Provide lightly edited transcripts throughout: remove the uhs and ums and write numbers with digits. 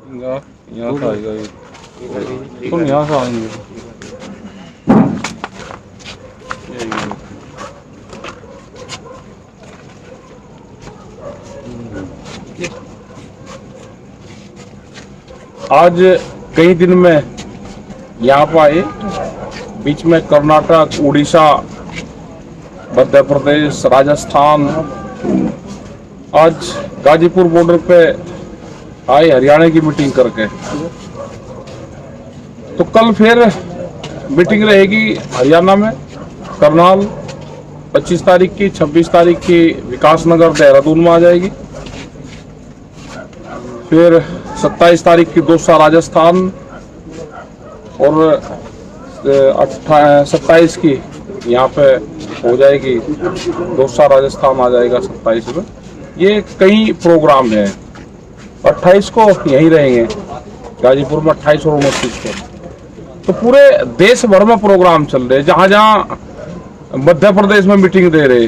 यहाँ से आएगा ये, तुम यहाँ से आएंगे। आज कई दिन में यहाँ पर आए, बीच में कर्नाटक, उड़ीसा, मध्य प्रदेश, राजस्थान, आज गाजीपुर बॉर्डर पे आए हरियाणा की मीटिंग करके। तो कल फिर मीटिंग रहेगी हरियाणा में, करनाल 25 तारीख की, 26 तारीख की विकासनगर देहरादून में आ जाएगी। फिर 27 तारीख की दौसा राजस्थान और 27 की यहाँ पे हो जाएगी, दौसा राजस्थान आ जाएगा 27 में। ये कई प्रोग्राम है। 28 को यहीं रहेंगे गाजीपुर में, 28 और 29 को। तो पूरे देश भर में प्रोग्राम चल रहे, जहां जहां मध्य प्रदेश में मीटिंग दे रहे।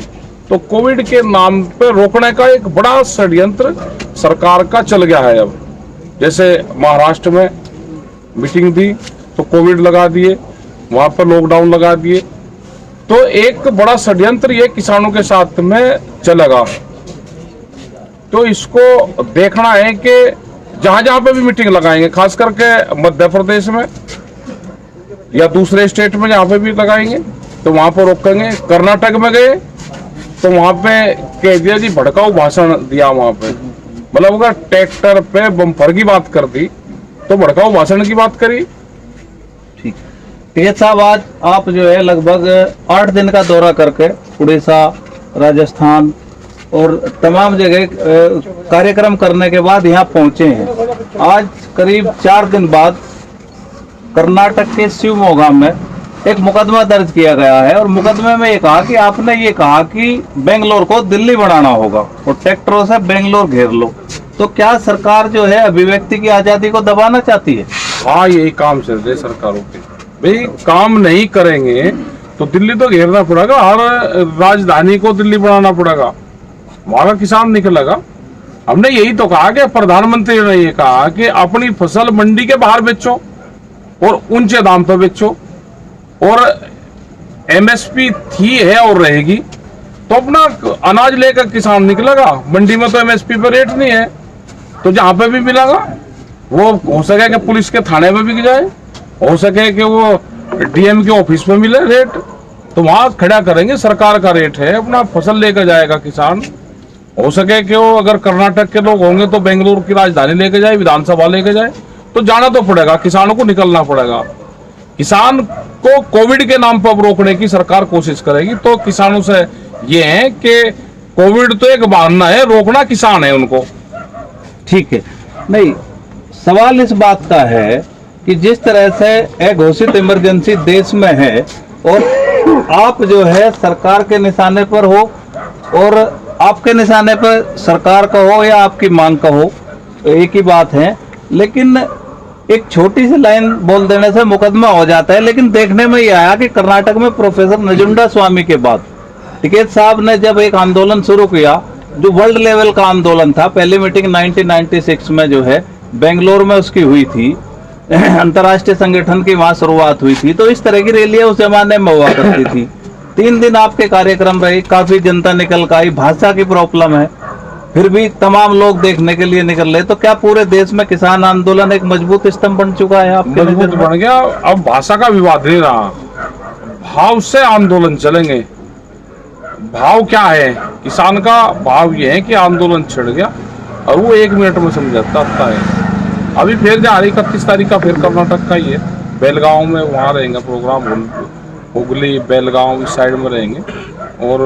तो कोविड के नाम पे रोकने का एक बड़ा षड्यंत्र सरकार का चल गया है। अब जैसे महाराष्ट्र में मीटिंग दी तो कोविड लगा दिए, वहां पर लॉकडाउन लगा दिए। तो एक बड़ा षड्यंत्र ये किसानों के साथ में चलेगा। तो इसको देखना है कि जहां जहां पे भी मीटिंग लगाएंगे, खास करके मध्य प्रदेश में या दूसरे स्टेट में जहां पे भी लगाएंगे तो वहां पर रोकेंगे। कर्नाटक में गए तो वहां पे कह दिया जी, भड़काऊ भाषण दिया वहां पे, मतलब अगर ट्रैक्टर पे बम्पर की बात कर दी तो भड़काऊ भाषण की बात करी। ठीक है साहब, आज आप जो है लगभग 8 दिन का दौरा करके उड़ीसा, राजस्थान और तमाम जगह कार्यक्रम करने के बाद यहाँ पहुंचे हैं। आज करीब 4 दिन बाद कर्नाटक के शिवमोगा में एक मुकदमा दर्ज किया गया है और मुकदमे में ये कहा कि आपने ये कहा कि बेंगलोर को दिल्ली बनाना होगा और ट्रैक्टरों से बेंगलोर घेर लो। तो क्या सरकार जो है अभिव्यक्ति की आजादी को दबाना चाहती है? हाँ, यही काम चल रहे सरकारों के। भाई काम नहीं करेंगे तो दिल्ली तो घेरना पड़ेगा, हर राजधानी को दिल्ली बनाना पड़ेगा, वहां का किसान निकलेगा। हमने यही तो कहा कि प्रधानमंत्री ने ये कहा कि अपनी फसल मंडी के बाहर बेचो और ऊंचे दाम पर बेचो, और एमएसपी थी है और रहेगी तो अपना अनाज लेकर किसान निकलेगा। मंडी में तो एमएसपी पर रेट नहीं है, तो जहां पे भी मिलेगा वो हो सके कि पुलिस के थाने में बिक जाए, हो सके कि वो डीएम के ऑफिस में मिले रेट, तो वहां खड़ा करेंगे। सरकार का रेट है, अपना फसल लेकर जाएगा किसान। हो सके कि वो अगर कर्नाटक के लोग होंगे तो बेंगलुरु की राजधानी लेके जाए, विधानसभा लेके जाए, तो जाना तो पड़ेगा, किसानों को निकलना पड़ेगा। किसान को कोविड के नाम पर रोकने की सरकार कोशिश करेगी। तो किसानों से ये है कि कोविड तो एक बहाना है, रोकना किसान है उनको। ठीक है, नहीं, सवाल इस बात का है कि जिस तरह से घोषित इमरजेंसी देश में है और आप जो है सरकार के निशाने पर हो और आपके निशाने पर सरकार का हो या आपकी मांग का हो, एक ही बात है। लेकिन एक छोटी सी लाइन बोल देने से मुकदमा हो जाता है। लेकिन देखने में ये आया कि कर्नाटक में प्रोफेसर नजुंडा स्वामी के बाद टिकैत साहब ने जब एक आंदोलन शुरू किया, जो वर्ल्ड लेवल का आंदोलन था, पहली मीटिंग 1996 में जो है बेंगलोर में उसकी हुई थी, अंतर्राष्ट्रीय संगठन की वहां शुरुआत हुई थी। तो इस तरह की रैलियां उस जमाने में हुआ करती थी। 3 दिन आपके कार्यक्रम रहे, काफी जनता निकल कर आई। भाषा की प्रॉब्लम है, फिर भी तमाम लोग देखने के लिए निकल रहे। तो क्या पूरे देश में किसान आंदोलन एक मजबूत स्तंभ बन चुका है? आपके मजबूत बन गया। अब भाषा का विवाद नहीं रहा, भाव से आंदोलन चलेंगे। भाव क्या है? किसान का भाव ये है कि आंदोलन छिड़ गया और वो 1 मिनट में समझाता है। अभी फिर जा रही 31 तारीख का फिर कर्नाटक का ही है, बेलगांव में, वहाँ रहेंगे प्रोग्राम। हुगली, बेलगांव इस साइड में रहेंगे और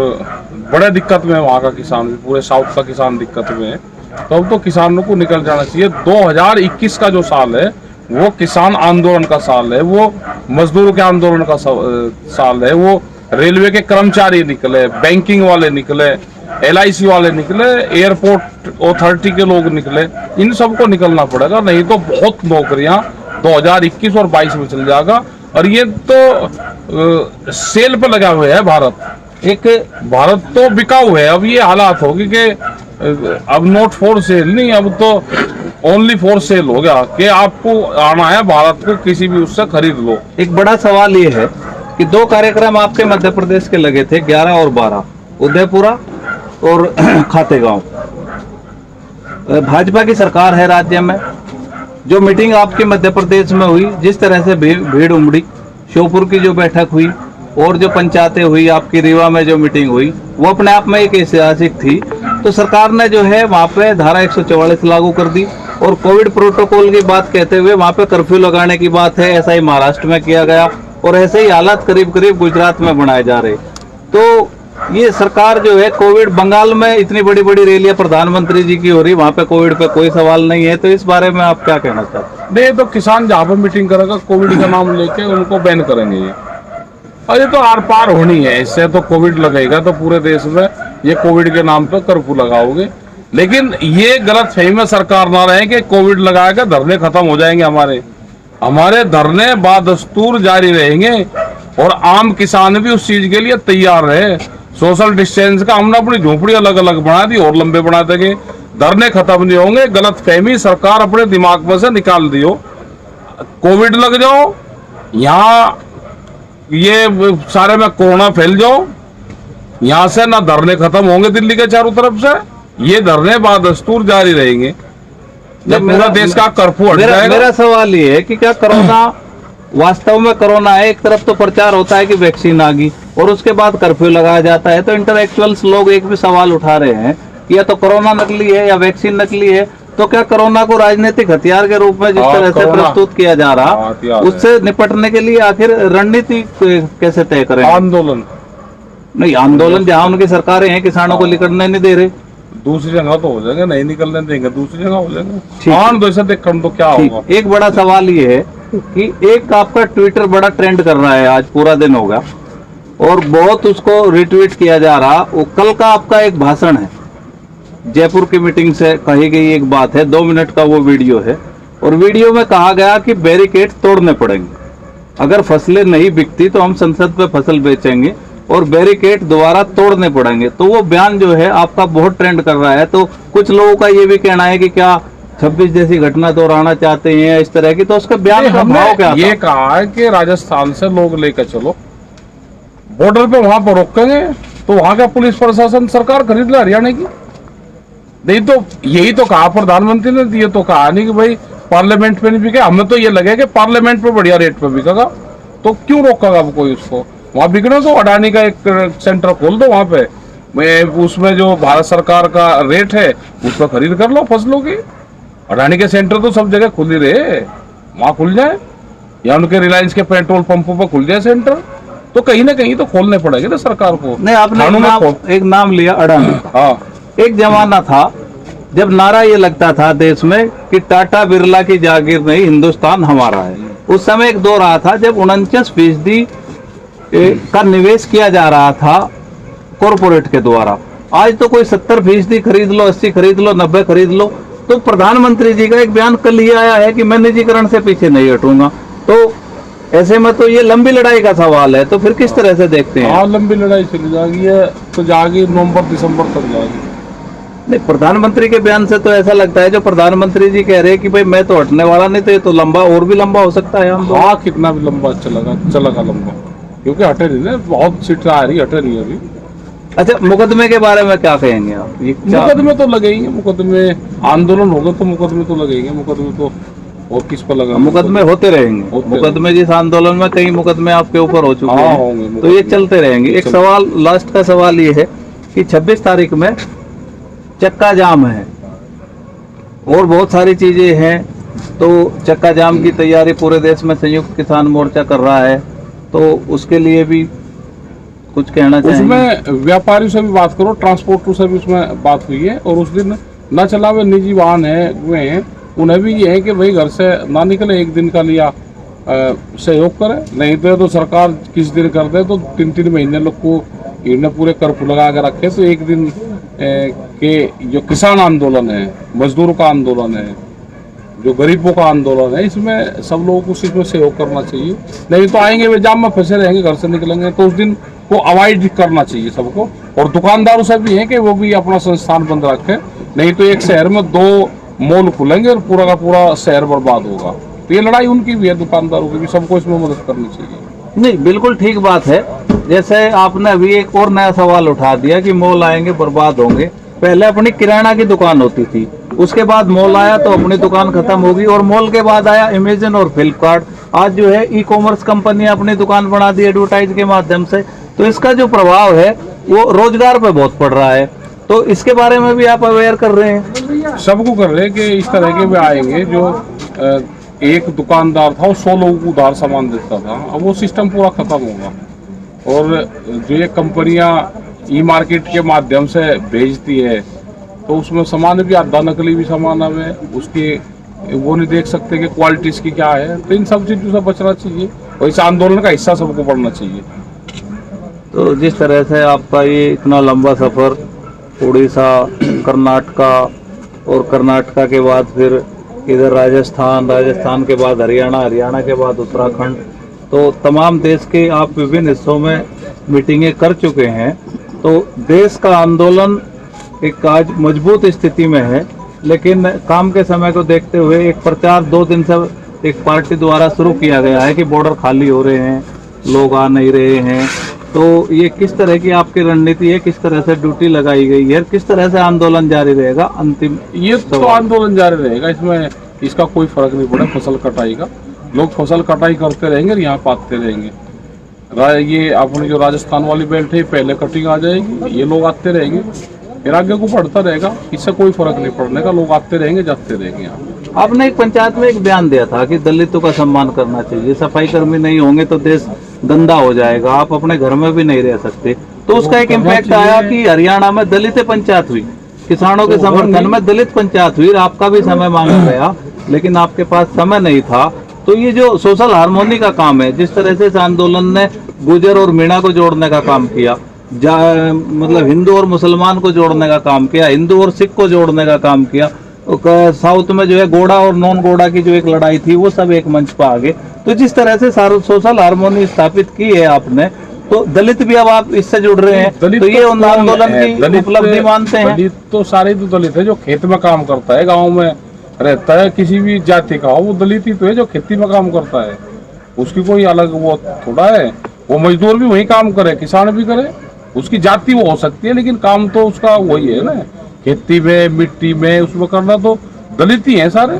बड़े दिक्कत में है वहाँ का किसान भी, पूरे साउथ का किसान दिक्कत में है। तो अब तो किसानों को निकल जाना चाहिए। 2021 का जो साल है वो किसान आंदोलन का साल है, वो मजदूरों के आंदोलन का साल है। वो रेलवे के कर्मचारी निकले, बैंकिंग वाले निकले, LIC वाले निकले, एयरपोर्ट अथॉरिटी के लोग निकले, इन सबको निकलना पड़ेगा, नहीं तो बहुत नौकरियां 2021 और 22 में चल जाएगा। और ये तो सेल पे लगा हुआ है भारत तो बिकाऊ है। अब ये हालात होगी कि अब नॉट फॉर सेल नहीं, अब तो ओनली फॉर सेल हो गया कि आपको आना है भारत को, किसी भी उससे खरीद लो। एक बड़ा सवाल ये है कि दो कार्यक्रम आपके मध्य प्रदेश के लगे थे 11 और 12, उदयपुरा और खातेगांव। भाजपा की सरकार है राज्य में, जो मीटिंग आपके मध्य प्रदेश में हुई, जिस तरह से भीड़ उमड़ी, श्योपुर की जो बैठक हुई और जो पंचायतें हुई, आपकी रीवा में जो मीटिंग हुई, वो अपने आप में एक ऐतिहासिक थी। तो सरकार ने जो है वहाँ पे धारा 144 लागू कर दी और कोविड प्रोटोकॉल की बात कहते हुए वहाँ पे कर्फ्यू लगाने की बात है। ऐसा ही महाराष्ट्र में किया गया और ऐसे ही हालात करीब करीब गुजरात में बनाए जा रहे। तो ये सरकार जो है कोविड, बंगाल में इतनी बड़ी बड़ी रैलियां प्रधानमंत्री जी की हो रही, वहाँ पे कोविड पे कोई सवाल नहीं है। तो इस बारे में आप क्या कहना चाहते हैं? नहीं, तो किसान जहाँ पे मीटिंग करेगा कोविड का नाम लेके उनको बैन करेंगे ये, और ये तो आर पार होनी है। इससे तो कोविड लगेगा तो पूरे देश में ये कोविड के नाम पे कर्फ्यू लगाओगे। लेकिन ये गलत फहमी में सरकार ना रहे कि कोविड लगाएगा धरने खत्म हो जाएंगे। हमारे धरने बादस्तूर जारी रहेंगे और आम किसान भी उस चीज के लिए तैयार रहे। सोशल डिस्टेंस का हमने अपनी झोपड़ी अलग अलग बना दी और लंबे बना देंगे, धरने खत्म नहीं होंगे। गलत फहमी सरकार अपने दिमाग में से निकाल दियो। कोविड लग जाओ, यहाँ ये सारे में कोरोना फैल जाओ, यहाँ से ना धरने खत्म होंगे दिल्ली के चारों तरफ से, ये धरने बादस्तूर जारी रहेंगे जब पूरा देश का कर्फ्यू हट जाएगा। मेरा सवाल ये है कि क्या कोरोना वास्तव में कोरोना है? एक तरफ तो प्रचार होता है कि वैक्सीन आ गई और उसके बाद कर्फ्यू लगाया जाता है। तो इंटेलेक्चुअल्स लोग एक भी सवाल उठा रहे हैं कि या तो कोरोना नकली है या वैक्सीन नकली है। तो क्या कोरोना को राजनीतिक हथियार के रूप में जिस तरह से प्रस्तुत किया जा रहा, उससे निपटने के लिए आखिर रणनीति कैसे तय करें? आंदोलन नहीं, आंदोलन जहाँ उनकी सरकारें हैं किसानों को निकलने नहीं दे रहे, दूसरी जगह तो हो जाएगा, नहीं निकलने देंगे दूसरी जगह हो जाएगा। आंदोलन से देख तो क्या होगा। एक बड़ा सवाल ये है कि एक आपका ट्विटर बड़ा ट्रेंड कर रहा है, आज पूरा दिन होगा और बहुत उसको रिट्वीट किया जा रहा। वो कल का आपका एक भाषण है, जयपुर की मीटिंग से कही गई एक बात है, 2 मिनट का वो वीडियो है और वीडियो में कहा गया कि बैरिकेड तोड़ने पड़ेंगे, अगर फसलें नहीं बिकती तो हम संसद पे फसल बेचेंगे और बैरिकेड दोबारा तोड़ने पड़ेंगे। तो वो बयान जो है आपका बहुत ट्रेंड कर रहा है। तो कुछ लोगों का ये भी कहना है कि क्या 26 जैसी घटना दोहराना चाहते हैं इस तरह की। तो उसका बयान का भाव क्या था? ये कहा है कि राजस्थान से लोग लेकर चलो, बॉर्डर पे वहां पर रोकेंगे तो वहां का पुलिस प्रशासन सरकार खरीद ले हरियाणा की। नहीं तो यही तो कहा प्रधानमंत्री ने, ये तो कहा नहीं कि भाई पार्लियामेंट पे नहीं बिके। हमें तो ये लगे कि पार्लियामेंट पे बढ़िया रेट पे बिकेगा, तो क्यों रोकेगा कोई उसको? वहां बिकने तो अडानी का एक सेंटर खोल दो वहां पे, उसमें जो भारत सरकार का रेट है उस पर खरीद कर लो फसलों की। अडानी के सेंटर तो सब जगह खुल ही रहे, वहां खुल जाए या उनके रिलायंस के पेट्रोल पंपों पर खुल जाए सेंटर। तो कहीं ना कहीं तो खोलने पड़ेंगे ना सरकार को। नहीं, आपने एक नाम लिया अडानी। हाँ, एक जमाना था जब नारा ये लगता था देश में कि टाटा बिरला की जागीर नहीं, हिंदुस्तान हमारा है। उस समय एक दौर रहा था जब 49% का निवेश किया जा रहा था कॉरपोरेट के द्वारा। आज तो कोई 70% खरीद लो, 80 खरीद लो, 90 खरीद लो। तो प्रधानमंत्री जी का एक बयान कल ही आया है कि मैं निजीकरण से पीछे नहीं हटूंगा। तो ऐसे में तो ये लंबी लड़ाई का सवाल है। तो फिर किस तरह से देखते हैं? हाँ, लंबी लड़ाई चली जाएगी, तो जाएगी नवंबर दिसंबर तक जाएगी। नहीं, प्रधानमंत्री के बयान से तो ऐसा लगता है जो प्रधानमंत्री जी कह रहे हैं कि भाई मैं तो हटने वाला नहीं, तो ये तो लंबा और भी लंबा हो सकता है। हम हाँ, कितना भी लंबा चलेगा लंबा, क्योंकि हटे नहीं ना, बहुत सीट आ रही, हटे नहीं अभी। अच्छा, मुकदमे के बारे में क्या कहेंगे आप? मुकदमे तो लगेंगे, मुकदमे आंदोलन होगा तो मुकदमे तो लगेंगे। मुकदमे तो और किस पर लगा? मुकदमे होते रहेंगे। मुकदमे जिस आंदोलन में कई मुकदमे आपके ऊपर हो चुके हैं, तो ये चलते रहेंगे। एक सवाल, लास्ट का सवाल ये है कि 26 तारीख में चक्का जाम है और बहुत सारी चीजें हैं। तो चक्का जाम की तैयारी पूरे देश में संयुक्त किसान मोर्चा कर रहा है, तो उसके लिए भी कुछ कहना चाहिए? उसमें व्यापारियों से भी बात करो, ट्रांसपोर्टर से भी उसमें बात हुई है। और उस दिन न चला हुए निजी वाहन है हुए हैं, उन्हें भी ये है कि भाई घर से ना निकले, एक दिन का लिया सहयोग करे। नहीं तो सरकार किस दिन कर दे तो 3-3 महीने लोग को इन्हें पूरे कर्फ्यू लगा के रखे। तो एक दिन के जो किसान आंदोलन है, मजदूरों का आंदोलन है, जो गरीबों का आंदोलन है, इसमें सब लोगों को इसमें सहयोग करना चाहिए। नहीं तो आएंगे वे जाम में फंसे रहेंगे, घर से निकलेंगे, तो उस दिन को अवॉइड करना चाहिए सबको। और दुकानदारों से भी है कि वो भी अपना संस्थान बंद रखे। नहीं तो एक शहर में 2 मॉल खुलेंगे और पूरा का पूरा शहर बर्बाद होगा। तो ये लड़ाई उनकी भी है, दुकानदारों की भी, सबको इसमें मदद करनी चाहिए। नहीं, बिल्कुल ठीक बात है। जैसे आपने अभी एक और नया सवाल उठा दिया कि मॉल आएंगे बर्बाद होंगे। पहले अपनी किराना की दुकान होती थी, उसके बाद मॉल आया तो अपनी दुकान खत्म होगी, और मॉल के बाद आया अमेजन और फ्लिपकार्ट। आज जो है ई कॉमर्स कंपनियां अपनी दुकान बना दी एडवर्टाइज के माध्यम से। तो इसका जो प्रभाव है वो रोजगार पे बहुत पड़ रहा है। तो इसके बारे में भी आप अवेयर कर रहे हैं? सबको कर रहे हैं कि इस तरह के भी आएंगे जो एक दुकानदार था वो 100 लोगों को उधार सामान देता था, अब वो सिस्टम पूरा खत्म होगा। और जो ये कंपनियां ई मार्केट के माध्यम से भेजती है तो उसमें सामान भी आधा नकली भी सामान है, उसकी वो नहीं देख सकते कि क्वालिटी इसकी क्या है। तो इन सब चीज़ों से बचना चाहिए और इस आंदोलन का हिस्सा सबको बढ़ना चाहिए। तो जिस तरह से आपका ये इतना लंबा सफ़र उड़ीसा, कर्नाटका, और कर्नाटका के बाद फिर इधर राजस्थान, राजस्थान के बाद हरियाणा, हरियाणा के बाद उत्तराखंड, तो तमाम देश के आप विभिन्न हिस्सों में मीटिंगें कर चुके हैं। तो देश का आंदोलन एक आज मजबूत स्थिति में है, लेकिन काम के समय को देखते हुए एक प्रचार 2 दिन से एक पार्टी द्वारा शुरू किया गया है कि बॉर्डर खाली हो रहे हैं, लोग आ नहीं रहे हैं। तो ये किस तरह की आपकी रणनीति है, किस तरह से ड्यूटी लगाई गई है, किस तरह से आंदोलन जारी रहेगा? अंतिम ये तो आंदोलन जारी रहेगा, इसमें इसका कोई फर्क नहीं पड़ा। फसल कटाई का लोग फसल कटाई करते रहेंगे और यहाँ पाते रहेंगे। ये अपनी जो राजस्थान वाली बेल्ट है पहले कटिंग आ जाएगी, ये लोग आते रहेंगे, फिर आगे को बढ़ता रहेगा। इससे कोई फर्क नहीं पड़ने का, लोग आते रहेंगे जाते रहेंगे। यहाँ आपने एक पंचायत में एक बयान दिया था कि दलितों का सम्मान करना चाहिए, सफाई कर्मी नहीं होंगे तो देश गंदा हो जाएगा, आप अपने घर में भी नहीं रह सकते। तो उसका एक इम्पैक्ट आया कि हरियाणा में दलित पंचायत हुई, किसानों के समर्थन में दलित पंचायत हुई, आपका भी समय मांगा गया लेकिन आपके पास समय नहीं था। तो ये जो सोशल हार्मोनी का काम है, जिस तरह से इस आंदोलन ने गुजर और मीणा को जोड़ने का काम किया, मतलब हिंदू और मुसलमान को जोड़ने का काम किया, हिंदू और सिख को जोड़ने का काम किया, साउथ में जो है गोड़ा और नॉन गोड़ा की जो एक लड़ाई थी वो सब एक मंच पर आ गए। तो जिस तरह से सोशल हार्मोनी स्थापित की है आपने, तो दलित भी अब आप इससे जुड़ रहे हैं, तो ये उन आंदोलन की उपलब्धि मानते हैं? दलित तो सारे तो दलित है जो खेत में काम करता है, गाँव में रहता है, किसी भी जाति का हो, वो दलित ही तो है जो खेती में काम करता है। उसकी कोई अलग वो थोड़ा है, वो मजदूर भी वही काम करे, किसान भी करे, उसकी जाति वो हो सकती है लेकिन काम तो उसका वही है ना, खेती में, मिट्टी में, उसमें करना तो दलित ही है सारे।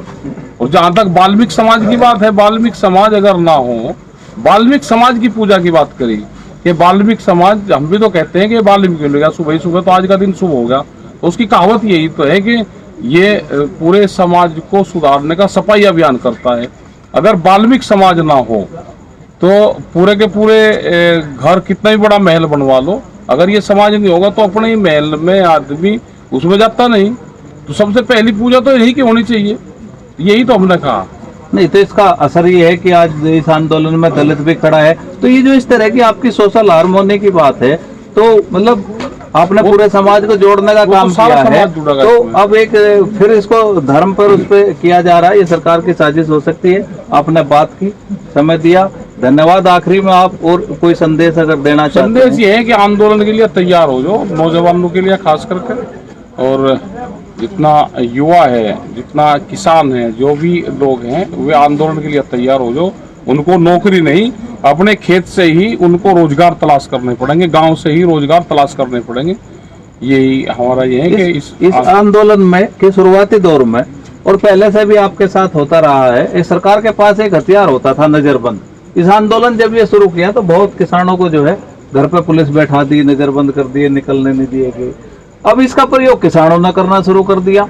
और जहाँ तक बाल्मीकि समाज की बात है, बाल्मीकि समाज अगर ना हो, बाल्मीकि समाज की पूजा की बात करी कि बाल्मीकि समाज, हम भी तो कहते हैं कि बाल्मीकि हो गया सुबह ही सुबह, तो आज का दिन शुभ हो गया। तो उसकी कहावत यही तो है कि ये पूरे समाज को सुधारने का सफाई अभियान करता है। अगर बाल्मीकि समाज ना हो तो पूरे के पूरे घर कितना ही बड़ा महल बनवा लो, अगर ये समाज नहीं होगा तो अपने ही महल में आदमी उसमें जाता नहीं। तो सबसे पहली पूजा तो यही की होनी चाहिए, यही तो हमने कहा। नहीं, तो इसका असर ये है कि आज इस आंदोलन में दलित भी खड़ा है। तो ये जो इस तरह की आपकी सोशल हार्मोनी की बात है, तो मतलब आपने पूरे समाज को जोड़ने का काम किया है। तो अब एक फिर इसको धर्म पर उस पर किया जा रहा है, ये सरकार की साजिश हो सकती है। आपने बात की, समय दिया, धन्यवाद। आखिरी में आप और कोई संदेश अगर देना चाहते हैं? संदेश ये है कि आंदोलन के लिए तैयार हो जाओ, नौजवानों के लिए खास करके, और जितना युवा है, जितना किसान है, जो भी लोग हैं, वे आंदोलन के लिए तैयार हो जाओ। उनको नौकरी नहीं, अपने खेत से ही उनको रोजगार तलाश करने पड़ेंगे, गांव से ही रोजगार तलाश करने पड़ेंगे। यही हमारा ये है कि इस आंदोलन में के शुरुआती दौर में और पहले से भी आपके साथ होता रहा है, एक सरकार के पास एक हथियार होता था, नजरबंद। इस आंदोलन जब ये शुरू किया तो बहुत किसानों को जो है घर पे पुलिस बैठा दी, नजरबंद कर दिए, निकलने नहीं दिए गए। अब इसका प्रयोग किसानों ने करना शुरू कर दिया।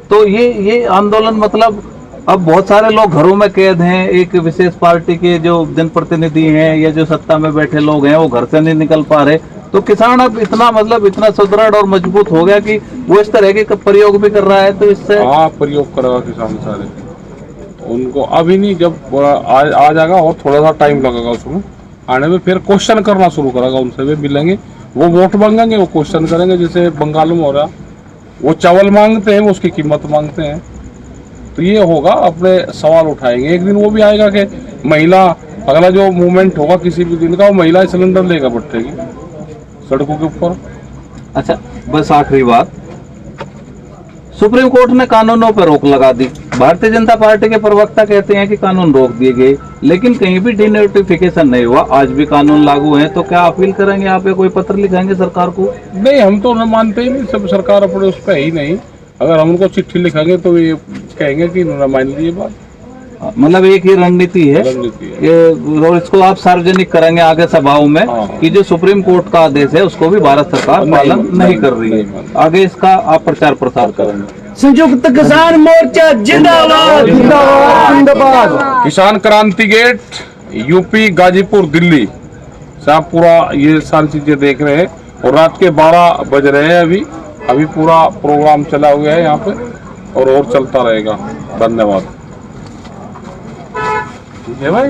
तो ये आंदोलन मतलब अब बहुत सारे लोग घरों में कैद हैं। एक विशेष पार्टी के जो जनप्रतिनिधि हैं या जो सत्ता में बैठे लोग हैं वो घर से नहीं निकल पा रहे। तो किसान अब इतना मतलब इतना सुदृढ़ और मजबूत हो गया कि वो इस तरह के प्रयोग भी कर रहा है। तो इससे प्रयोग करेगा किसान सारे, उनको अभी नहीं, जब आ जाएगा और थोड़ा सा टाइम लगेगा उसमें आने में, फिर क्वेश्चन करना शुरू करेगा। उनसे भी मिलेंगे, वो वोट मांगेंगे, वो क्वेश्चन करेंगे। जैसे बंगाल में हो रहा, वो चावल मांगते हैं, वो उसकी कीमत मांगते हैं। तो ये होगा, अपने सवाल उठाएंगे। एक दिन वो भी आएगा कि महिला, अगला जो मूवमेंट होगा किसी भी दिन का, वो महिला सिलेंडर लेगा भट्टे की सड़कों के ऊपर। अच्छा, बस आखिरी बात, सुप्रीम कोर्ट ने कानूनों पर रोक लगा दी। भारतीय जनता पार्टी के प्रवक्ता कहते हैं कि कानून रोक दिए गए, लेकिन कहीं भी डिनोटिफिकेशन नहीं हुआ, आज भी कानून लागू है। तो क्या अपील करेंगे आप, कोई पत्र लिखेंगे सरकार को? नहीं, हम तो न मानते ही नहीं, सब सरकार अपने उस पर ही नहीं। अगर हम उनको चिट्ठी लिखेंगे तो ये कहेंगे कि इन्होंने मान ली ये बात। मतलब एक ही रणनीति है और इसको आप सार्वजनिक करेंगे आगे सभाओं में कि जो सुप्रीम कोर्ट का आदेश है उसको भी भारत सरकार पालन नहीं कर रही है। आगे इसका आप प्रचार प्रसार करेंगे। संयुक्त किसान मोर्चा जिंदाबाद जिंदाबाद। किसान क्रांति गेट यूपी गाजीपुर दिल्ली से आप पूरा ये सारी चीजें देख रहे हैं और रात के 12 बज रहे हैं अभी पूरा प्रोग्राम चला हुआ है यहाँ पे और चलता रहेगा। धन्यवाद। ठीक है भाई।